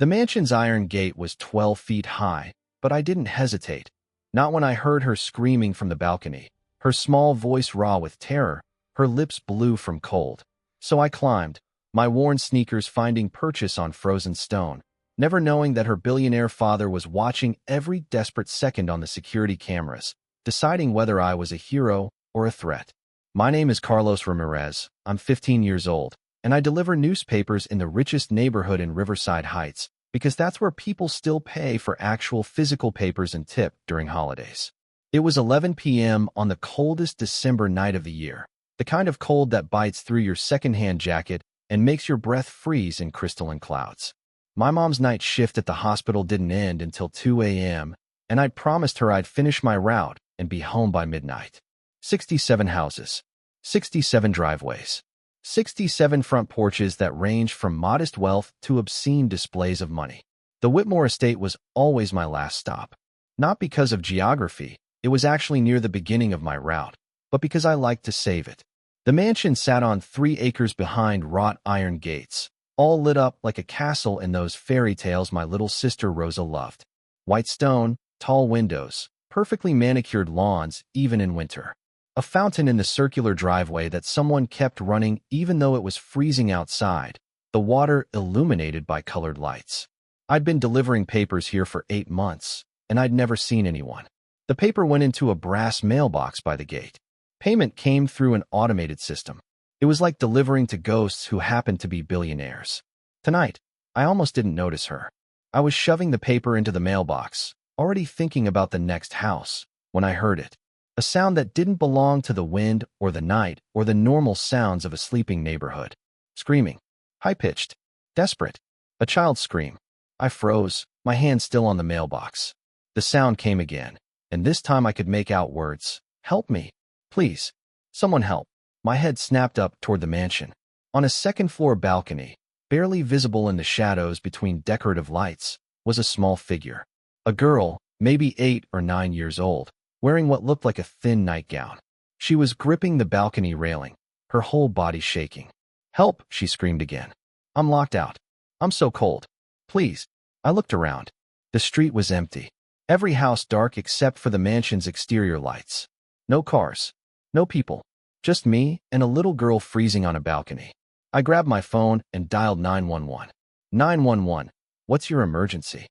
The mansion's iron gate was 12 feet high, but I didn't hesitate. Not when I heard her screaming from the balcony, her small voice raw with terror, her lips blue from cold. So I climbed, my worn sneakers finding purchase on frozen stone, never knowing that her billionaire father was watching every desperate second on the security cameras, deciding whether I was a hero or a threat. My name is Carlos Ramirez. I'm 15 years old, and I deliver newspapers in the richest neighborhood in Riverside Heights because that's where people still pay for actual physical papers and tip during holidays. It was 11 p.m. on the coldest December night of the year, the kind of cold that bites through your secondhand jacket and makes your breath freeze in crystalline clouds. My mom's night shift at the hospital didn't end until 2 a.m., and I'd promised her I'd finish my route and be home by midnight. 67 houses, 67 driveways, 67 front porches that ranged from modest wealth to obscene displays of money. The Whitmore estate was always my last stop. Not because of geography, it was actually near the beginning of my route, but because I liked to save it. The mansion sat on 3 acres behind wrought iron gates, all lit up like a castle in those fairy tales my little sister Rosa loved. White stone, tall windows, perfectly manicured lawns even in winter. A fountain in the circular driveway that someone kept running even though it was freezing outside, the water illuminated by colored lights. I'd been delivering papers here for 8 months, and I'd never seen anyone. The paper went into a brass mailbox by the gate. Payment came through an automated system. It was like delivering to ghosts who happened to be billionaires. Tonight, I almost didn't notice her. I was shoving the paper into the mailbox, already thinking about the next house, when I heard it. A sound that didn't belong to the wind or the night or the normal sounds of a sleeping neighborhood. Screaming. High-pitched. Desperate. A child's scream. I froze, my hand still on the mailbox. The sound came again, and this time I could make out words. Help me. Please. Someone help. My head snapped up toward the mansion. On a second-floor balcony, barely visible in the shadows between decorative lights, was a small figure. A girl, maybe 8 or 9 years old, wearing what looked like a thin nightgown. She was gripping the balcony railing, her whole body shaking. Help, she screamed again. I'm locked out. I'm so cold. Please. I looked around. The street was empty. Every house dark except for the mansion's exterior lights. No cars. No people. Just me and a little girl freezing on a balcony. I grabbed my phone and dialed 911. 911. What's your emergency?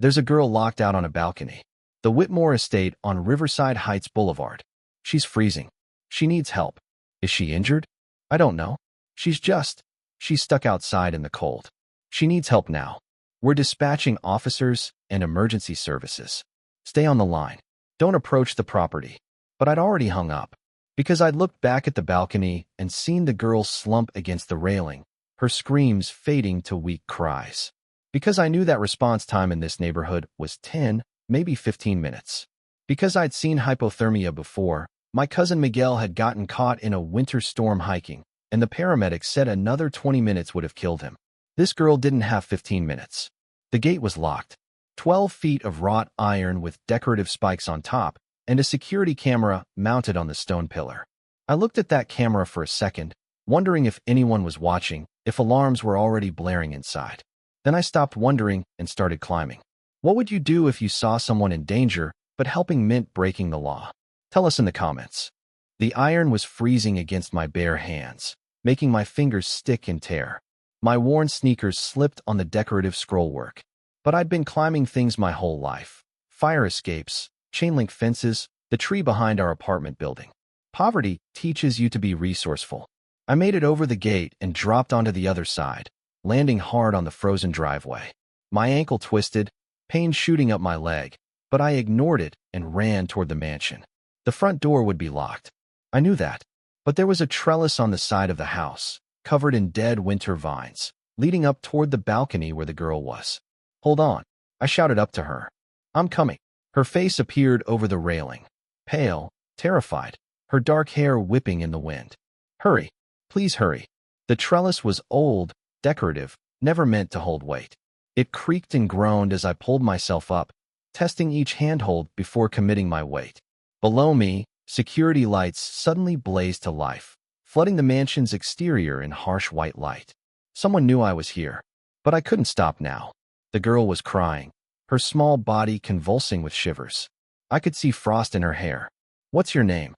There's a girl locked out on a balcony. The Whitmore estate on Riverside Heights Boulevard. She's freezing. She needs help. Is she injured? I don't know. She's stuck outside in the cold. She needs help now. We're dispatching officers and emergency services. Stay on the line. Don't approach the property. But I'd already hung up. Because I'd looked back at the balcony and seen the girl slump against the railing, her screams fading to weak cries. Because I knew that response time in this neighborhood was 10, maybe 15 minutes. Because I'd seen hypothermia before, my cousin Miguel had gotten caught in a winter storm hiking, and the paramedics said another 20 minutes would have killed him. This girl didn't have 15 minutes. The gate was locked. 12 feet of wrought iron with decorative spikes on top, and a security camera mounted on the stone pillar. I looked at that camera for a second, wondering if anyone was watching, if alarms were already blaring inside. Then I stopped wondering and started climbing. What would you do if you saw someone in danger, but helping meant breaking the law? Tell us in the comments. The iron was freezing against my bare hands, making my fingers stick and tear. My worn sneakers slipped on the decorative scrollwork. But I'd been climbing things my whole life. Fire escapes, chain-link fences, the tree behind our apartment building. Poverty teaches you to be resourceful. I made it over the gate and dropped onto the other side, landing hard on the frozen driveway. My ankle twisted, pain shooting up my leg, but I ignored it and ran toward the mansion. The front door would be locked. I knew that. But there was a trellis on the side of the house, covered in dead winter vines, leading up toward the balcony where the girl was. Hold on, I shouted up to her. I'm coming. Her face appeared over the railing, pale, terrified, her dark hair whipping in the wind. Hurry, please hurry. The trellis was old, decorative, never meant to hold weight. It creaked and groaned as I pulled myself up, testing each handhold before committing my weight. Below me, security lights suddenly blazed to life, flooding the mansion's exterior in harsh white light. Someone knew I was here, but I couldn't stop now. The girl was crying, her small body convulsing with shivers. I could see frost in her hair. "What's your name?"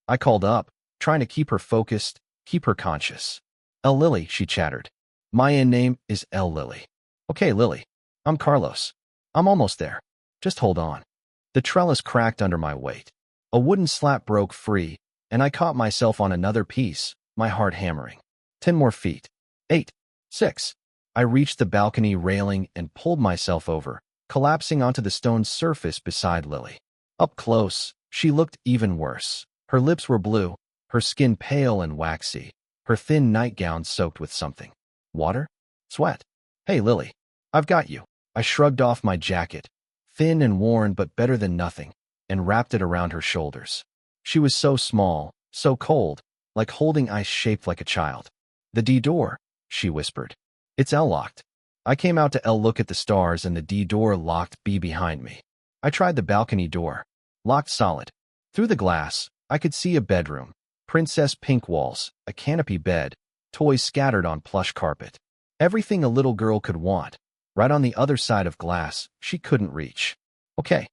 I called up, trying to keep her focused, keep her conscious. "El Lily," she chattered. "My name is El Lily." "Okay, Lily. I'm Carlos. I'm almost there. Just hold on." The trellis cracked under my weight. A wooden slat broke free, and I caught myself on another piece, my heart hammering. 10 more feet. 8. 6. I reached the balcony railing and pulled myself over, collapsing onto the stone surface beside Lily. Up close, she looked even worse. Her lips were blue, her skin pale and waxy, her thin nightgown soaked with something. Water? Sweat. "Hey, Lily. I've got you." I shrugged off my jacket, thin and worn but better than nothing, and wrapped it around her shoulders. She was so small, so cold, like holding ice shaped like a child. "The D door," she whispered. "It's L-locked." I came out to look at the stars, and the D door locked B behind me. I tried the balcony door. Locked solid. Through the glass, I could see a bedroom, princess pink walls, a canopy bed, toys scattered on plush carpet. Everything a little girl could want. Right on the other side of glass, she couldn't reach. Okay,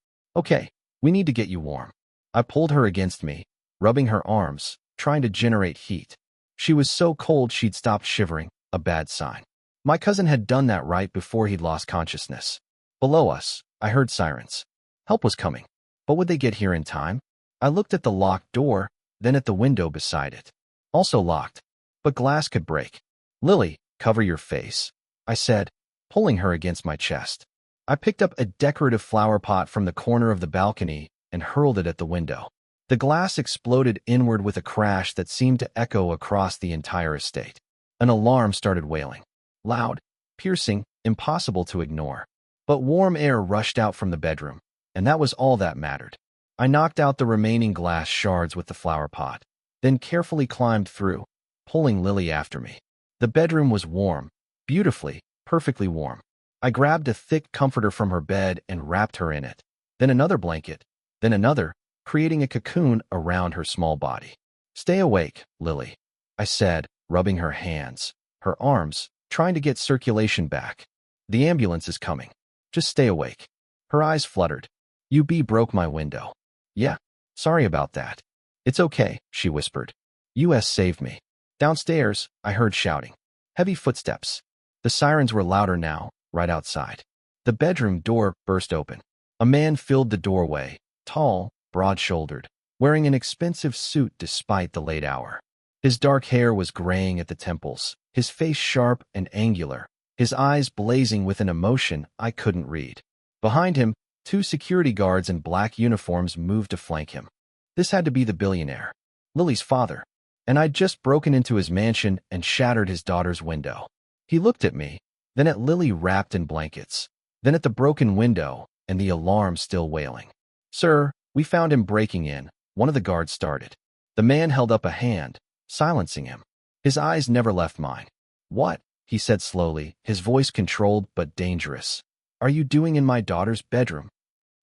we need to get you warm." I pulled her against me, rubbing her arms, trying to generate heat. She was so cold she'd stopped shivering, a bad sign. My cousin had done that right before he'd lost consciousness. Below us, I heard sirens. Help was coming. But would they get here in time? I looked at the locked door, then at the window beside it. Also locked, but glass could break. "Lily, cover your face," I said, pulling her against my chest. I picked up a decorative flower pot from the corner of the balcony and hurled it at the window. The glass exploded inward with a crash that seemed to echo across the entire estate. An alarm started wailing. Loud, piercing, impossible to ignore. But warm air rushed out from the bedroom, and that was all that mattered. I knocked out the remaining glass shards with the flower pot, then carefully climbed through, pulling Lily after me. The bedroom was warm, beautifully, perfectly warm. I grabbed a thick comforter from her bed and wrapped her in it. Then another blanket, then another, creating a cocoon around her small body. "Stay awake, Lily," I said, rubbing her hands, her arms, trying to get circulation back. "The ambulance is coming. Just stay awake." Her eyes fluttered. "UB broke my window." "Yeah, sorry about that." "It's okay," she whispered. "US saved me." Downstairs, I heard shouting. Heavy footsteps. The sirens were louder now, right outside. The bedroom door burst open. A man filled the doorway, tall, broad-shouldered, wearing an expensive suit despite the late hour. His dark hair was graying at the temples, his face sharp and angular, his eyes blazing with an emotion I couldn't read. Behind him, 2 security guards in black uniforms moved to flank him. This had to be the billionaire, Lily's father, and I'd just broken into his mansion and shattered his daughter's window. He looked at me, then at Lily wrapped in blankets, then at the broken window and the alarm still wailing. "Sir, we found him breaking in," one of the guards started. The man held up a hand, silencing him. His eyes never left mine. "What?" he said slowly, his voice controlled but dangerous. "Are you doing in my daughter's bedroom?"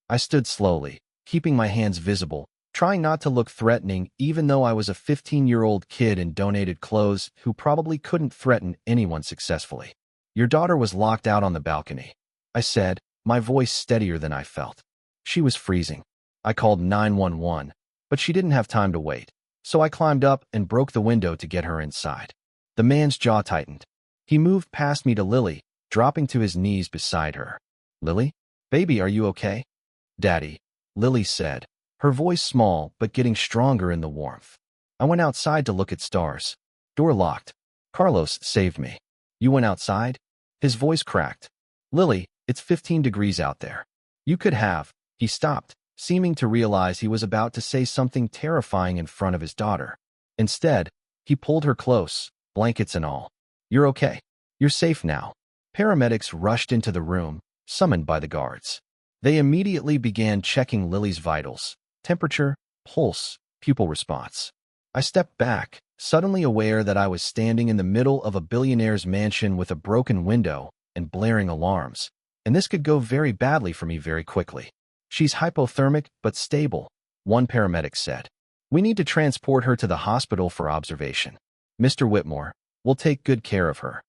I stood slowly, keeping my hands visible, trying not to look threatening even though I was a 15-year-old kid in donated clothes who probably couldn't threaten anyone successfully. "Your daughter was locked out on the balcony," I said, my voice steadier than I felt. She was freezing. I called 911, but she didn't have time to wait, so I climbed up and broke the window to get her inside. The man's jaw tightened. He moved past me to Lily, dropping to his knees beside her. "Lily? Baby, are you okay?" "Daddy," Lily said, her voice small but getting stronger in the warmth. I went outside to look at stars. Door locked. "Carlos saved me." "You went outside?" His voice cracked. "Lily, it's 15 degrees out there. You could have." He stopped, seeming to realize he was about to say something terrifying in front of his daughter. Instead, he pulled her close, blankets and all. "You're okay. You're safe now." Paramedics rushed into the room, summoned by the guards. They immediately began checking Lily's vitals, temperature, pulse, pupil response. I stepped back, suddenly aware that I was standing in the middle of a billionaire's mansion with a broken window and blaring alarms, and this could go very badly for me very quickly. "She's hypothermic but stable," one paramedic said. "We need to transport her to the hospital for observation. Mr. Whitmore, will take good care of her."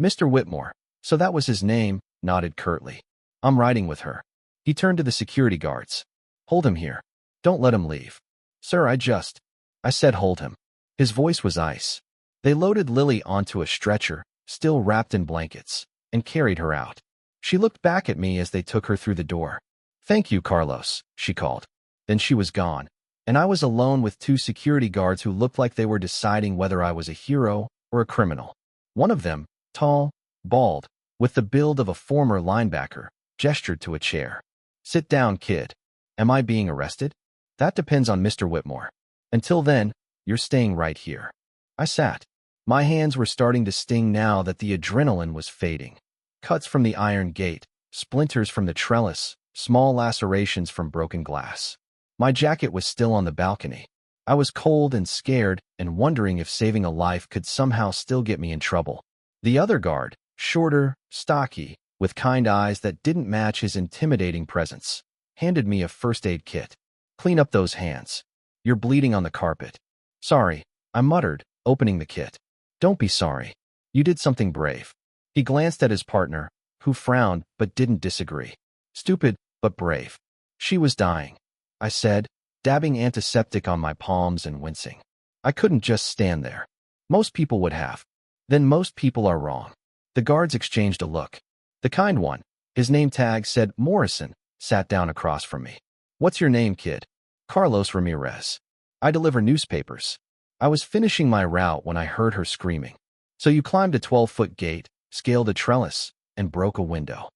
Mr. Whitmore, so that was his name, nodded curtly. I'm riding with her. He turned to the security guards. Hold him here. Don't let him leave. Sir, I said hold him. His voice was ice. They loaded Lily onto a stretcher, still wrapped in blankets, and carried her out. She looked back at me as they took her through the door. Thank you, Carlos, she called. Then she was gone, and I was alone with two security guards who looked like they were deciding whether I was a hero or a criminal. One of them, tall, bald, with the build of a former linebacker, gestured to a chair. Sit down, kid. Am I being arrested? That depends on Mr. Whitmore. Until then, you're staying right here. I sat. My hands were starting to sting now that the adrenaline was fading. Cuts from the iron gate, splinters from the trellis, small lacerations from broken glass. My jacket was still on the balcony. I was cold and scared and wondering if saving a life could somehow still get me in trouble. The other guard, shorter, stocky, with kind eyes that didn't match his intimidating presence, handed me a first aid kit. Clean up those hands. You're bleeding on the carpet. Sorry, I muttered, opening the kit. Don't be sorry. You did something brave. He glanced at his partner, who frowned but didn't disagree. Stupid, but brave. She was dying, I said, dabbing antiseptic on my palms and wincing. I couldn't just stand there. Most people would have. Then most people are wrong. The guards exchanged a look. The kind one, his name tag said Morrison, sat down across from me. What's your name, kid? Carlos Ramirez. I deliver newspapers. I was finishing my route when I heard her screaming. So you climbed a 12-foot gate, scaled a trellis, and broke a window.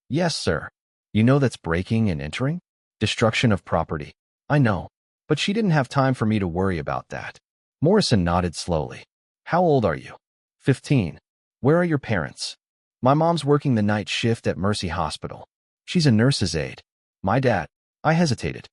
Yes, sir. You know that's breaking and entering? Destruction of property. I know. But she didn't have time for me to worry about that. Morrison nodded slowly. How old are you? 15. Where are your parents? My mom's working the night shift at Mercy Hospital. She's a nurse's aide. My dad. I hesitated.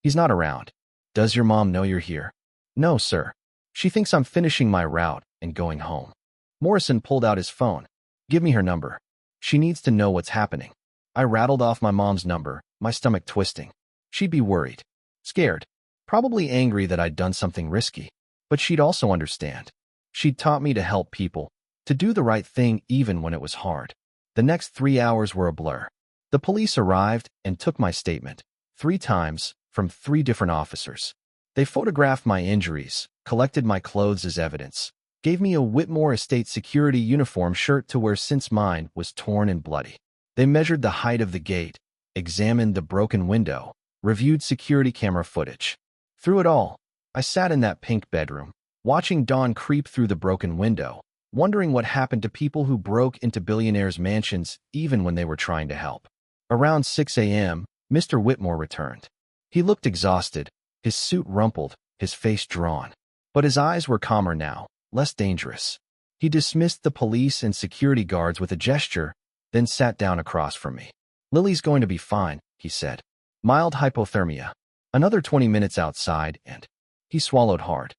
He's not around. Does your mom know you're here? No, sir. She thinks I'm finishing my route and going home. Morrison pulled out his phone. Give me her number. She needs to know what's happening. I rattled off my mom's number, my stomach twisting. She'd be worried. Scared. Probably angry that I'd done something risky. But she'd also understand. She'd taught me to help people, to do the right thing even when it was hard. The next 3 hours were a blur. The police arrived and took my statement, 3 times, from 3 different officers. They photographed my injuries, collected my clothes as evidence, gave me a Whitmore Estate security uniform shirt to wear since mine was torn and bloody. They measured the height of the gate, examined the broken window, reviewed security camera footage. Through it all, I sat in that pink bedroom, watching dawn creep through the broken window, wondering what happened to people who broke into billionaires' mansions even when they were trying to help. Around 6 a.m., Mr. Whitmore returned. He looked exhausted, his suit rumpled, his face drawn. But his eyes were calmer now, less dangerous. He dismissed the police and security guards with a gesture, then sat down across from me. Lily's going to be fine, he said. Mild hypothermia. Another 20 minutes outside and... He swallowed hard.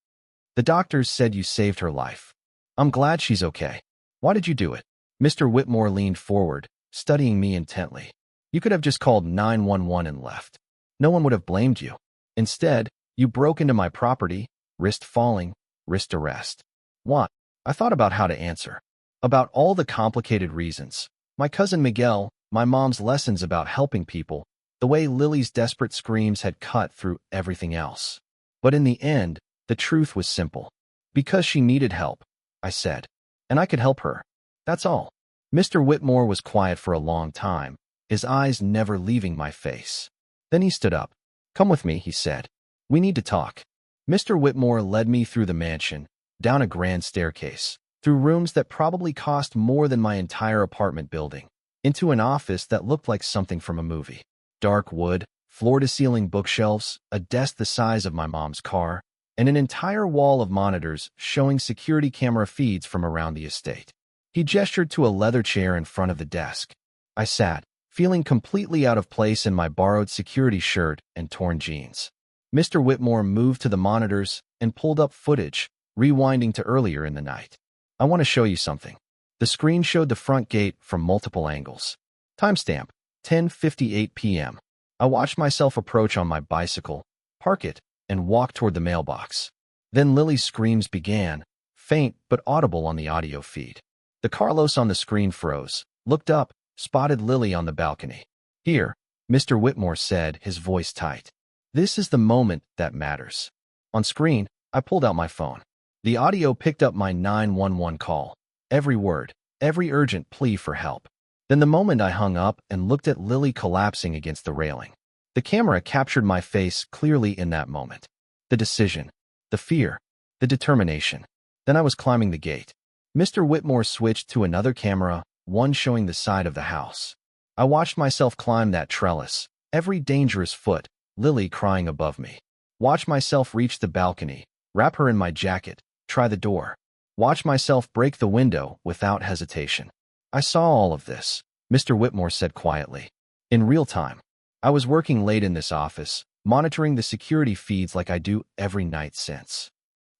The doctors said you saved her life. I'm glad she's okay. Why did you do it? Mr. Whitmore leaned forward, studying me intently. You could have just called 911 and left. No one would have blamed you. Instead, you broke into my property, risked falling, risked arrest. What? I thought about how to answer. About all the complicated reasons. My cousin Miguel, my mom's lessons about helping people, the way Lily's desperate screams had cut through everything else. But in the end, the truth was simple. Because she needed help, I said. And I could help her. That's all. Mr. Whitmore was quiet for a long time, his eyes never leaving my face. Then he stood up. Come with me, he said. We need to talk. Mr. Whitmore led me through the mansion, down a grand staircase, through rooms that probably cost more than my entire apartment building, into an office that looked like something from a movie. Dark wood, floor-to-ceiling bookshelves, a desk the size of my mom's car, and an entire wall of monitors showing security camera feeds from around the estate. He gestured to a leather chair in front of the desk. I sat, feeling completely out of place in my borrowed security shirt and torn jeans. Mr. Whitmore moved to the monitors and pulled up footage, rewinding to earlier in the night. I want to show you something. The screen showed the front gate from multiple angles. Timestamp, 10:58 p.m. I watched myself approach on my bicycle, park it, and walk toward the mailbox. Then Lily's screams began, faint but audible on the audio feed. The Carlos on the screen froze, looked up, spotted Lily on the balcony. "Here," Mr. Whitmore said, his voice tight. "This is the moment that matters." On screen, I pulled out my phone. The audio picked up my 911 call. Every word, every urgent plea for help. Then the moment I hung up and looked at Lily collapsing against the railing. The camera captured my face clearly in that moment. The decision, the fear, the determination. Then I was climbing the gate. Mr. Whitmore switched to another camera, one showing the side of the house. I watched myself climb that trellis, every dangerous foot, Lily crying above me. Watch myself reach the balcony, wrap her in my jacket, try the door. Watch myself break the window without hesitation. "I saw all of this," Mr. Whitmore said quietly. "In real time. I was working late in this office, monitoring the security feeds like I do every night since."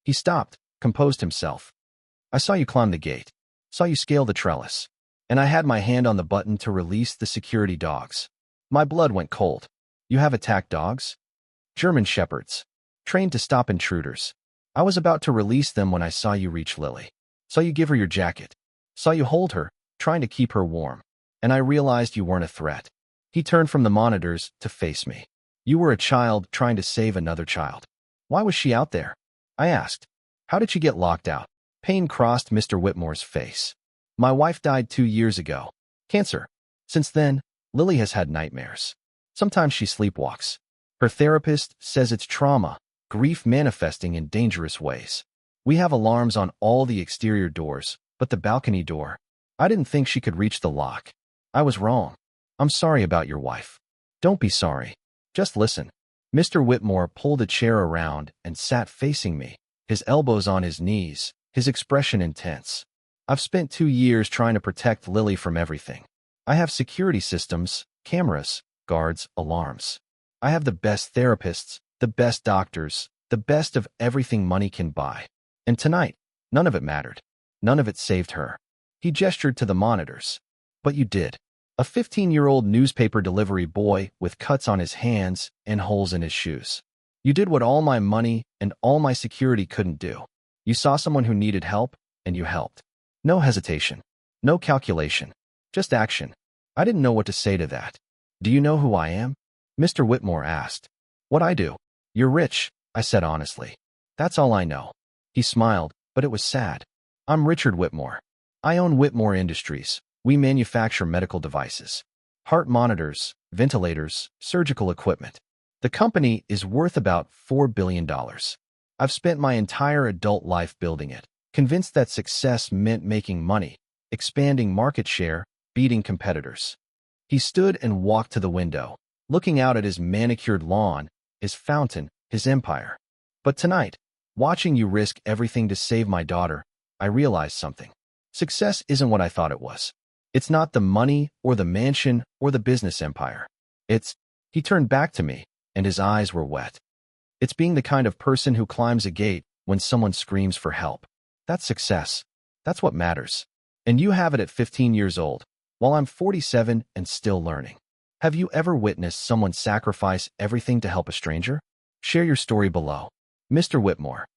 He stopped, composed himself. "I saw you climb the gate, saw you scale the trellis, and I had my hand on the button to release the security dogs. My blood went cold. You have attack dogs? German shepherds, trained to stop intruders. I was about to release them when I saw you reach Lily. Saw you give her your jacket. Saw you hold her, trying to keep her warm. And I realized you weren't a threat." He turned from the monitors to face me. "You were a child trying to save another child. Why was she out there?" I asked. "How did she get locked out?" Pain crossed Mr. Whitmore's face. "My wife died 2 years ago. Cancer. Since then, Lily has had nightmares. Sometimes she sleepwalks. Her therapist says it's trauma, grief manifesting in dangerous ways. We have alarms on all the exterior doors, but the balcony door, I didn't think she could reach the lock. I was wrong. I'm sorry about your wife." "Don't be sorry. Just listen." Mr. Whitmore pulled a chair around and sat facing me, his elbows on his knees, his expression intense. "I've spent 2 years trying to protect Lily from everything. I have security systems, cameras, guards, alarms. I have the best therapists, the best doctors, the best of everything money can buy. And tonight, none of it mattered. None of it saved her." He gestured to the monitors. "But you did. A 15-year-old newspaper delivery boy with cuts on his hands and holes in his shoes. You did what all my money and all my security couldn't do. You saw someone who needed help, and you helped. No hesitation. No calculation. Just action." I didn't know what to say to that. "Do you know who I am?" Mr. Whitmore asked. "What I do?" "You're rich," I said honestly. "That's all I know." He smiled, but it was sad. "I'm Richard Whitmore. I own Whitmore Industries. We manufacture medical devices. Heart monitors, ventilators, surgical equipment. The company is worth about $4 billion. I've spent my entire adult life building it, convinced that success meant making money, expanding market share, beating competitors." He stood and walked to the window, looking out at his manicured lawn, his fountain, his empire. "But tonight, watching you risk everything to save my daughter, I realized something. Success isn't what I thought it was. It's not the money or the mansion or the business empire. It's—" He turned back to me, and his eyes were wet. "It's being the kind of person who climbs a gate when someone screams for help. That's success. That's what matters. And you have it at 15 years old, while I'm 47 and still learning. Have you ever witnessed someone sacrifice everything to help a stranger? Share your story below." Mr. Whitmore.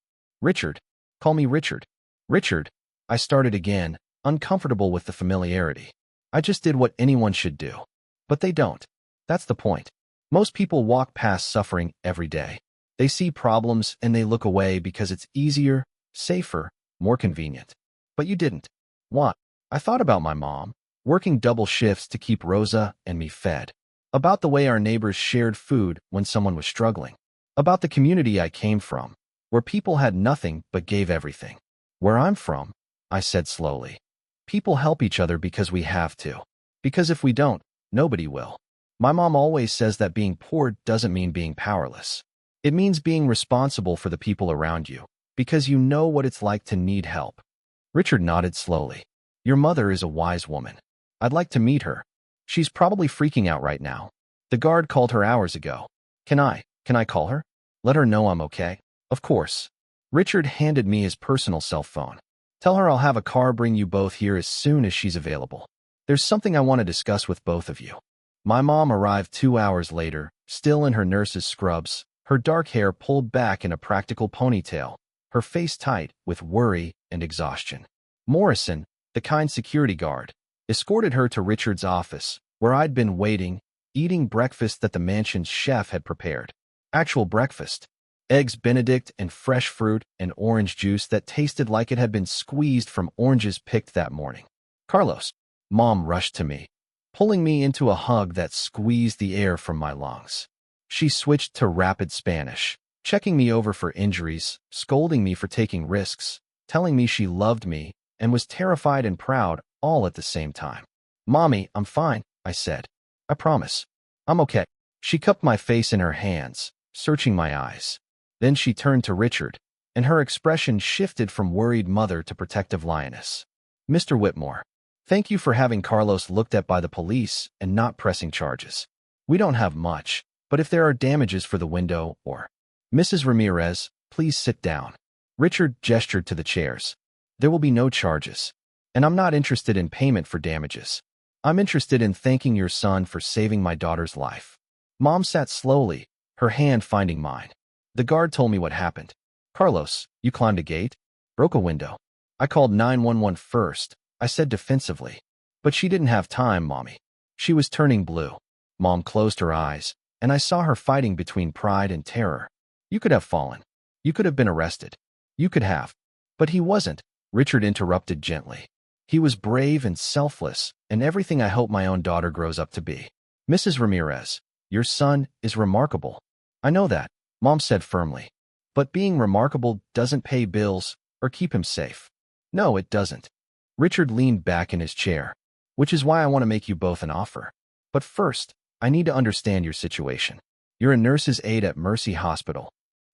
"Richard. Call me Richard." "Richard." I started again, uncomfortable with the familiarity. "I just did what anyone should do." "But they don't. That's the point. Most people walk past suffering every day. They see problems and they look away because it's easier, safer, more convenient. But you didn't." "What?" "I thought about my mom, working double shifts to keep Rosa and me fed. About the way our neighbors shared food when someone was struggling. About the community I came from, where people had nothing but gave everything. Where I'm from," I said slowly, "people help each other because we have to. Because if we don't, nobody will. My mom always says that being poor doesn't mean being powerless. It means being responsible for the people around you, because you know what it's like to need help." Richard nodded slowly. "Your mother is a wise woman. I'd like to meet her. She's probably freaking out right now. The guard called her hours ago. Can I call her? Let her know I'm okay?" "Of course." Richard handed me his personal cell phone. "Tell her I'll have a car bring you both here as soon as she's available. There's something I want to discuss with both of you." My mom arrived 2 hours later, still in her nurse's scrubs, her dark hair pulled back in a practical ponytail, her face tight with worry and exhaustion. Morrison, the kind security guard, escorted her to Richard's office, where I'd been waiting, eating breakfast that the mansion's chef had prepared. Actual breakfast. Eggs Benedict and fresh fruit and orange juice that tasted like it had been squeezed from oranges picked that morning. Carlos. Mom rushed to me, pulling me into a hug that squeezed the air from my lungs. She switched to rapid Spanish, checking me over for injuries, scolding me for taking risks, telling me she loved me and was terrified and proud all at the same time. Mommy, I'm fine, I said. I promise. I'm okay. She cupped my face in her hands, searching my eyes. Then she turned to Richard, and her expression shifted from worried mother to protective lioness. Mr. Whitmore, thank you for having Carlos looked at by the police and not pressing charges. We don't have much, but if there are damages for the window or... Mrs. Ramirez, please sit down. Richard gestured to the chairs. There will be no charges. And I'm not interested in payment for damages. I'm interested in thanking your son for saving my daughter's life. Mom sat slowly, her hand finding mine. The guard told me what happened. Carlos, you climbed a gate? Broke a window. I called 911 first, I said defensively. But she didn't have time, Mommy. She was turning blue. Mom closed her eyes, and I saw her fighting between pride and terror. You could have fallen. You could have been arrested. You could have. But he wasn't, Richard interrupted gently. He was brave and selfless, and everything I hope my own daughter grows up to be. Mrs. Ramirez, your son is remarkable. I know that, Mom said firmly. But being remarkable doesn't pay bills or keep him safe. No, it doesn't. Richard leaned back in his chair, which is why I want to make you both an offer. But first, I need to understand your situation. You're a nurse's aide at Mercy Hospital.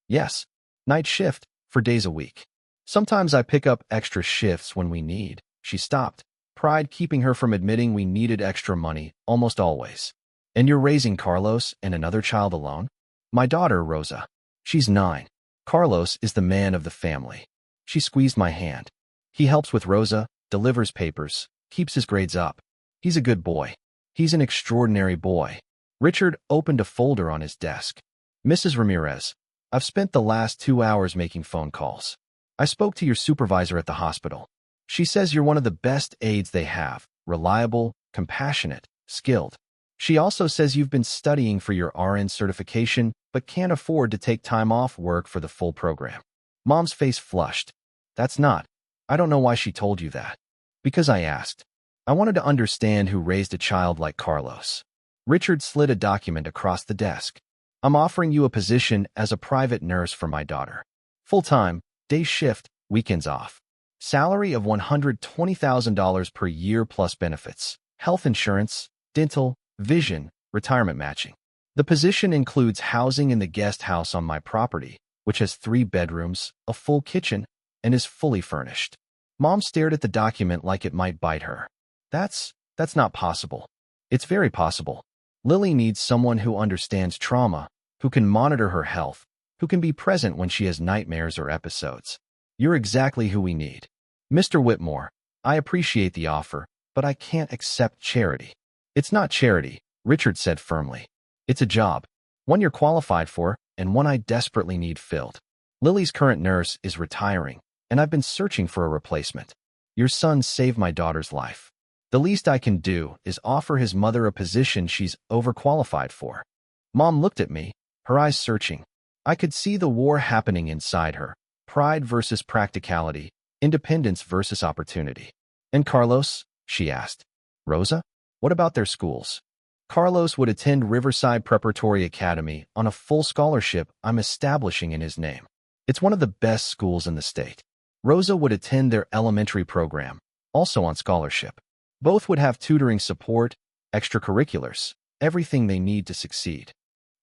Yes, night shift, for days a week. Sometimes I pick up extra shifts when we need. She stopped, pride keeping her from admitting we needed extra money, almost always. And you're raising Carlos and another child alone? My daughter, Rosa. She's 9. Carlos is the man of the family. She squeezed my hand. He helps with Rosa, delivers papers, keeps his grades up. He's a good boy. He's an extraordinary boy. Richard opened a folder on his desk. Mrs. Ramirez, I've spent the last 2 hours making phone calls. I spoke to your supervisor at the hospital. She says you're one of the best aides they have, reliable, compassionate, skilled. She also says you've been studying for your RN certification but can't afford to take time off work for the full program. Mom's face flushed. That's not. I don't know why she told you that. Because I asked. I wanted to understand who raised a child like Carlos. Richard slid a document across the desk. I'm offering you a position as a private nurse for my daughter. Full-time, day shift, weekends off. Salary of $120,000 per year plus benefits, health insurance, dental, vision, retirement matching. The position includes housing in the guest house on my property, which has 3 bedrooms, a full kitchen, and is fully furnished. Mom stared at the document like it might bite her. That's not possible. It's very possible. Lily needs someone who understands trauma, who can monitor her health, who can be present when she has nightmares or episodes. You're exactly who we need. Mr. Whitmore, I appreciate the offer, but I can't accept charity. It's not charity, Richard said firmly. It's a job, one you're qualified for, and one I desperately need filled. Lily's current nurse is retiring, and I've been searching for a replacement. Your son saved my daughter's life. The least I can do is offer his mother a position she's overqualified for. Mom looked at me, her eyes searching. I could see the war happening inside her. Pride versus practicality, independence versus opportunity. And Carlos? She asked. Rosa? What about their schools? Carlos would attend Riverside Preparatory Academy on a full scholarship I'm establishing in his name. It's one of the best schools in the state. Rosa would attend their elementary program, also on scholarship. Both would have tutoring support, extracurriculars, everything they need to succeed.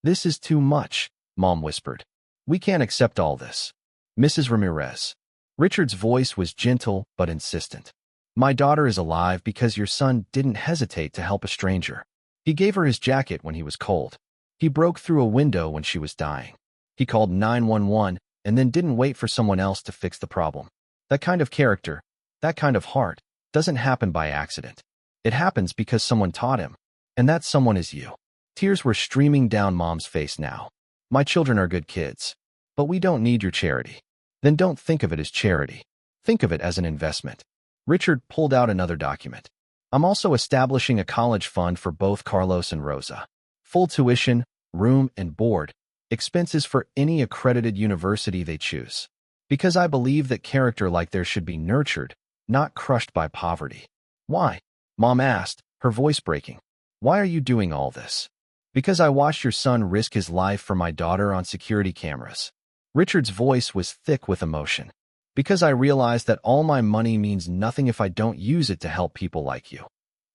This is too much, Mom whispered. We can't accept all this. Mrs. Ramirez. Richard's voice was gentle but insistent. My daughter is alive because your son didn't hesitate to help a stranger. He gave her his jacket when he was cold. He broke through a window when she was dying. He called 911 and then didn't wait for someone else to fix the problem. That kind of character, that kind of heart, doesn't happen by accident. It happens because someone taught him. And that someone is you. Tears were streaming down Mom's face now. My children are good kids. But we don't need your charity. Then don't think of it as charity. Think of it as an investment. Richard pulled out another document. I'm also establishing a college fund for both Carlos and Rosa. Full tuition, room and board, expenses for any accredited university they choose. Because I believe that character like theirs should be nurtured, not crushed by poverty. Why? Mom asked, her voice breaking. Why are you doing all this? Because I watched your son risk his life for my daughter on security cameras. Richard's voice was thick with emotion. Because I realized that all my money means nothing if I don't use it to help people like you.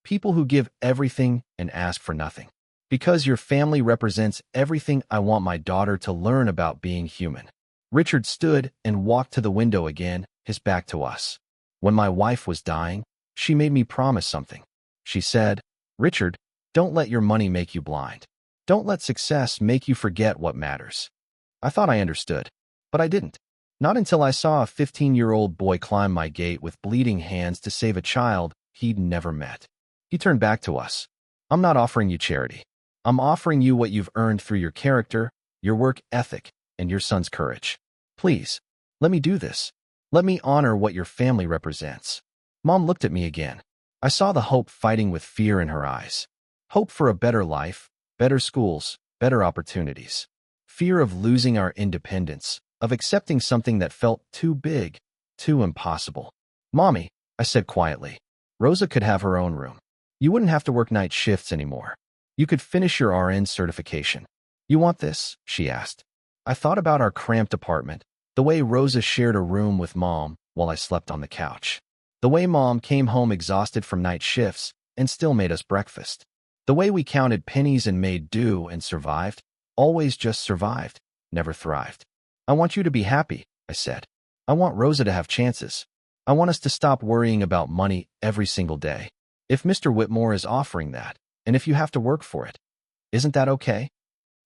People who give everything and ask for nothing. Because your family represents everything I want my daughter to learn about being human. Richard stood and walked to the window again, his back to us. When my wife was dying, she made me promise something. She said, Richard, don't let your money make you blind. Don't let success make you forget what matters. I thought I understood, but I didn't. Not until I saw a 15-year-old boy climb my gate with bleeding hands to save a child he'd never met. He turned back to us. I'm not offering you charity. I'm offering you what you've earned through your character, your work ethic, and your son's courage. Please, let me do this. Let me honor what your family represents. Mom looked at me again. I saw the hope fighting with fear in her eyes. Hope for a better life, better schools, better opportunities. Fear of losing our independence, of accepting something that felt too big, too impossible. Mommy, I said quietly, Rosa could have her own room. You wouldn't have to work night shifts anymore. You could finish your RN certification. You want this? She asked. I thought about our cramped apartment, the way Rosa shared a room with Mom while I slept on the couch. The way Mom came home exhausted from night shifts and still made us breakfast. The way we counted pennies and made do and survived, always just survived, never thrived. I want you to be happy, I said. I want Rosa to have chances. I want us to stop worrying about money every single day. If Mr. Whitmore is offering that, and if you have to work for it, isn't that okay?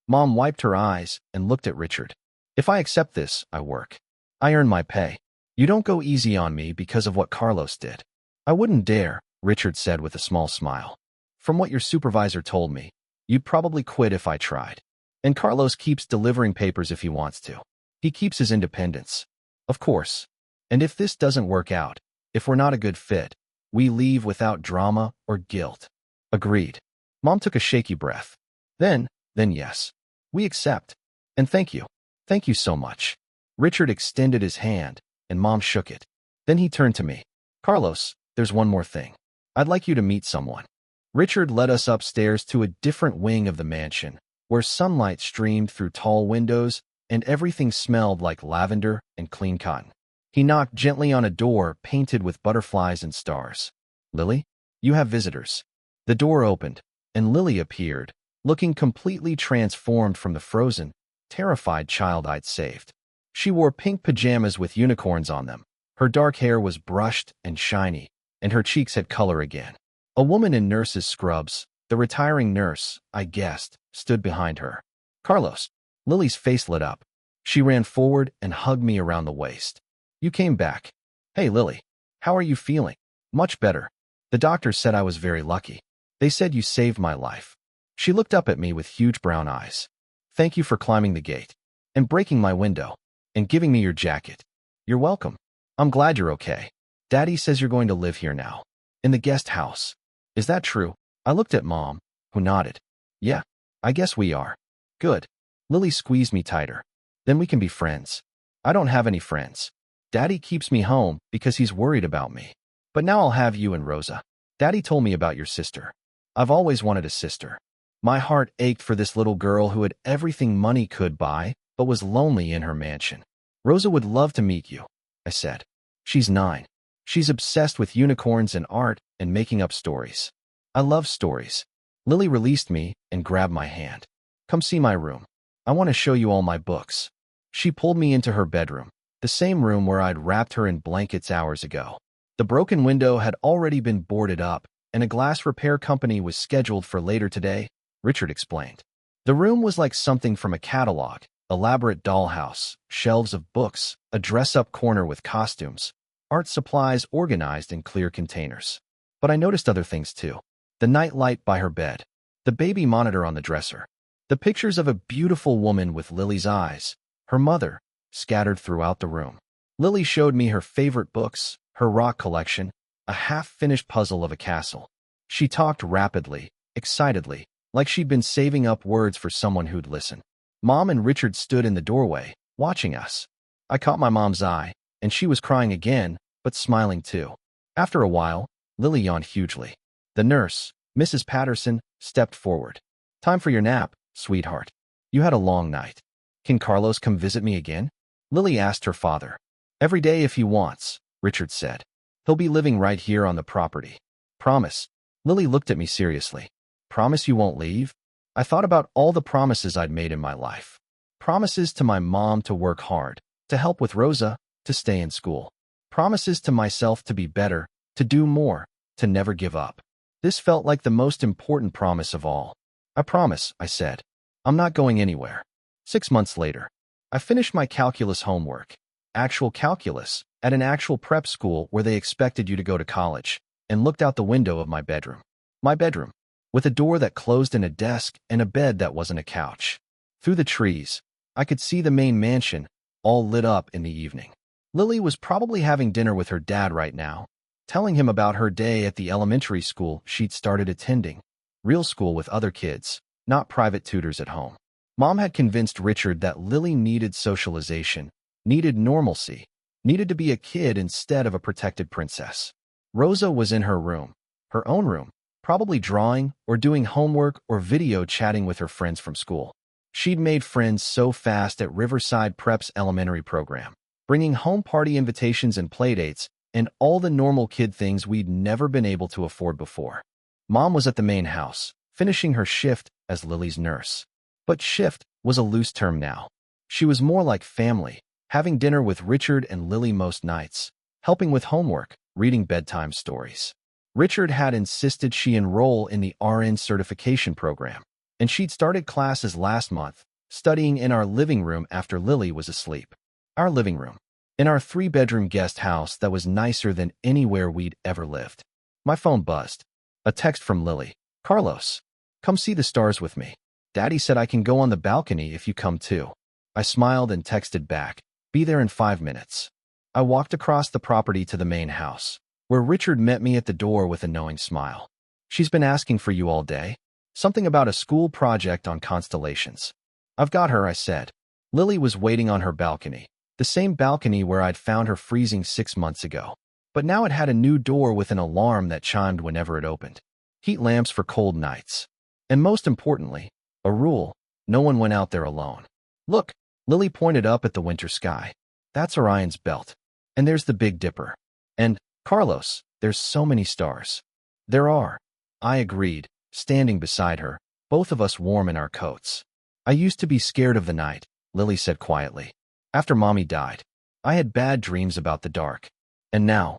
Mom wiped her eyes and looked at Richard. If I accept this, I work. I earn my pay. You don't go easy on me because of what Carlos did. I wouldn't dare, Richard said with a small smile. From what your supervisor told me, you'd probably quit if I tried. And Carlos keeps delivering papers if he wants to. He keeps his independence. Of course. And if this doesn't work out, if we're not a good fit, we leave without drama or guilt. Agreed. Mom took a shaky breath. Then yes. We accept. And thank you. Thank you so much. Richard extended his hand, and Mom shook it. Then he turned to me. Carlos, there's one more thing. I'd like you to meet someone. Richard led us upstairs to a different wing of the mansion, where sunlight streamed through tall windows and everything smelled like lavender and clean cotton. He knocked gently on a door painted with butterflies and stars. Lily, you have visitors. The door opened, and Lily appeared, looking completely transformed from the frozen, terrified child I'd saved. She wore pink pajamas with unicorns on them. Her dark hair was brushed and shiny, and her cheeks had color again. A woman in nurse's scrubs, the retiring nurse, I guessed, stood behind her. Carlos. Lily's face lit up. She ran forward and hugged me around the waist. You came back. Hey, Lily. How are you feeling? Much better. The doctor said I was very lucky. They said you saved my life. She looked up at me with huge brown eyes. Thank you for climbing the gate and breaking my window and giving me your jacket. You're welcome. I'm glad you're okay. Daddy says you're going to live here now. In the guest house. Is that true? I looked at Mom, who nodded. Yeah, I guess we are. Good. Lily squeezed me tighter. Then we can be friends. I don't have any friends. Daddy keeps me home because he's worried about me. But now I'll have you and Rosa. Daddy told me about your sister. I've always wanted a sister. My heart ached for this little girl who had everything money could buy, but was lonely in her mansion. Rosa would love to meet you, I said. She's 9. She's obsessed with unicorns and art and making up stories. I love stories. Lily released me and grabbed my hand. Come see my room. I want to show you all my books. She pulled me into her bedroom, the same room where I'd wrapped her in blankets hours ago. The broken window had already been boarded up, and a glass repair company was scheduled for later today, Richard explained. The room was like something from a catalog, elaborate dollhouse, shelves of books, a dress-up corner with costumes, art supplies organized in clear containers. But I noticed other things too. The night light by her bed, the baby monitor on the dresser, the pictures of a beautiful woman with Lily's eyes, her mother, scattered throughout the room. Lily showed me her favorite books, her rock collection, a half-finished puzzle of a castle. She talked rapidly, excitedly, like she'd been saving up words for someone who'd listen. Mom and Richard stood in the doorway, watching us. I caught my mom's eye, and she was crying again, but smiling too. After a while, Lily yawned hugely. The nurse, Mrs. Patterson, stepped forward. "Time for your nap, sweetheart. You had a long night. Can Carlos come visit me again?" Lily asked her father. "Every day if he wants," Richard said. "He'll be living right here on the property." "Promise." Lily looked at me seriously. "Promise you won't leave?" I thought about all the promises I'd made in my life. Promises to my mom to work hard, to help with Rosa, to stay in school. Promises to myself to be better, to do more, to never give up. This felt like the most important promise of all. "I promise," I said. "I'm not going anywhere." 6 months later, I finished my calculus homework. Actual calculus, at an actual prep school where they expected you to go to college, and looked out the window of my bedroom. My bedroom, with a door that closed and a desk and a bed that wasn't a couch. Through the trees, I could see the main mansion, all lit up in the evening. Lily was probably having dinner with her dad right now, telling him about her day at the elementary school she'd started attending. Real school with other kids, not private tutors at home. Mom had convinced Richard that Lily needed socialization, needed normalcy, needed to be a kid instead of a protected princess. Rosa was in her room, her own room, probably drawing or doing homework or video chatting with her friends from school. She'd made friends so fast at Riverside Prep's elementary program, bringing home party invitations and playdates and all the normal kid things we'd never been able to afford before. Mom was at the main house, finishing her shift as Lily's nurse. But shift was a loose term now. She was more like family, having dinner with Richard and Lily most nights, helping with homework, reading bedtime stories. Richard had insisted she enroll in the RN certification program, and she'd started classes last month, studying in our living room after Lily was asleep. Our living room, in our 3-bedroom guest house that was nicer than anywhere we'd ever lived. My phone buzzed. A text from Lily. "Carlos, come see the stars with me. Daddy said I can go on the balcony if you come too." I smiled and texted back, "Be there in 5 minutes." I walked across the property to the main house, where Richard met me at the door with a knowing smile. "She's been asking for you all day. Something about a school project on constellations." "I've got her," I said. Lily was waiting on her balcony, the same balcony where I'd found her freezing 6 months ago. But now it had a new door with an alarm that chimed whenever it opened. Heat lamps for cold nights. And most importantly, a rule: no one went out there alone. "Look," Lily pointed up at the winter sky. "That's Orion's belt. And there's the Big Dipper. And, Carlos, there's so many stars." "There are," I agreed, standing beside her, both of us warm in our coats. "I used to be scared of the night," Lily said quietly. "After Mommy died, I had bad dreams about the dark. And now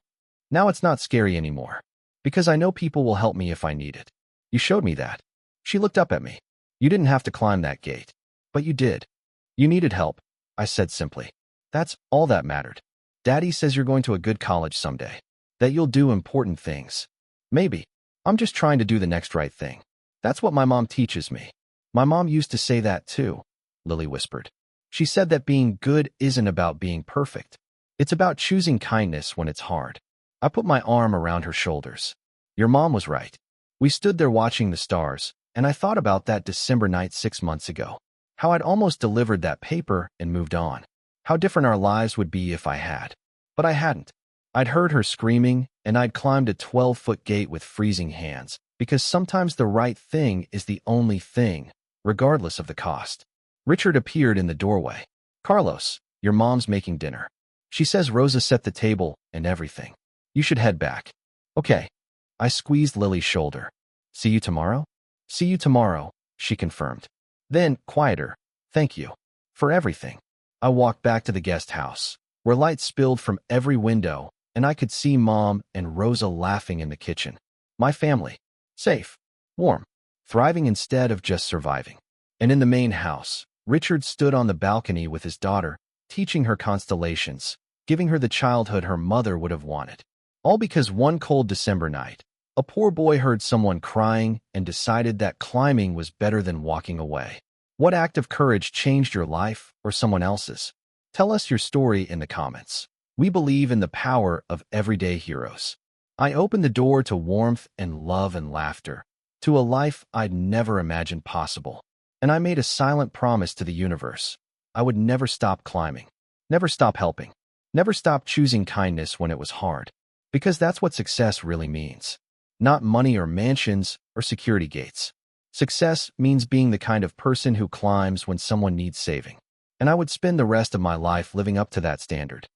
it's not scary anymore. Because I know people will help me if I need it. You showed me that." She looked up at me. "You didn't have to climb that gate. But you did. You needed help," I said simply. "That's all that mattered. Daddy says you're going to a good college someday. That you'll do important things. Maybe. I'm just trying to do the next right thing. That's what my mom teaches me." "My mom used to say that too," Lily whispered. "She said that being good isn't about being perfect. It's about choosing kindness when it's hard." I put my arm around her shoulders. "Your mom was right." We stood there watching the stars, and I thought about that December night 6 months ago. How I'd almost delivered that paper and moved on. How different our lives would be if I had. But I hadn't. I'd heard her screaming, and I'd climbed a 12-foot gate with freezing hands, because sometimes the right thing is the only thing, regardless of the cost. Richard appeared in the doorway. "Carlos, your mom's making dinner. She says Rosa set the table and everything. You should head back." "Okay." I squeezed Lily's shoulder. "See you tomorrow?" "See you tomorrow," she confirmed. Then, quieter, "Thank you for everything." I walked back to the guest house, where light spilled from every window, and I could see Mom and Rosa laughing in the kitchen. My family. Safe. Warm. Thriving instead of just surviving. And in the main house, Richard stood on the balcony with his daughter, teaching her constellations, giving her the childhood her mother would have wanted. All because one cold December night, a poor boy heard someone crying and decided that climbing was better than walking away. What act of courage changed your life or someone else's? Tell us your story in the comments. We believe in the power of everyday heroes. I opened the door to warmth and love and laughter, to a life I'd never imagined possible. And I made a silent promise to the universe. I would never stop climbing, never stop helping, never stop choosing kindness when it was hard. Because that's what success really means. Not money or mansions or security gates. Success means being the kind of person who climbs when someone needs saving. And I would spend the rest of my life living up to that standard.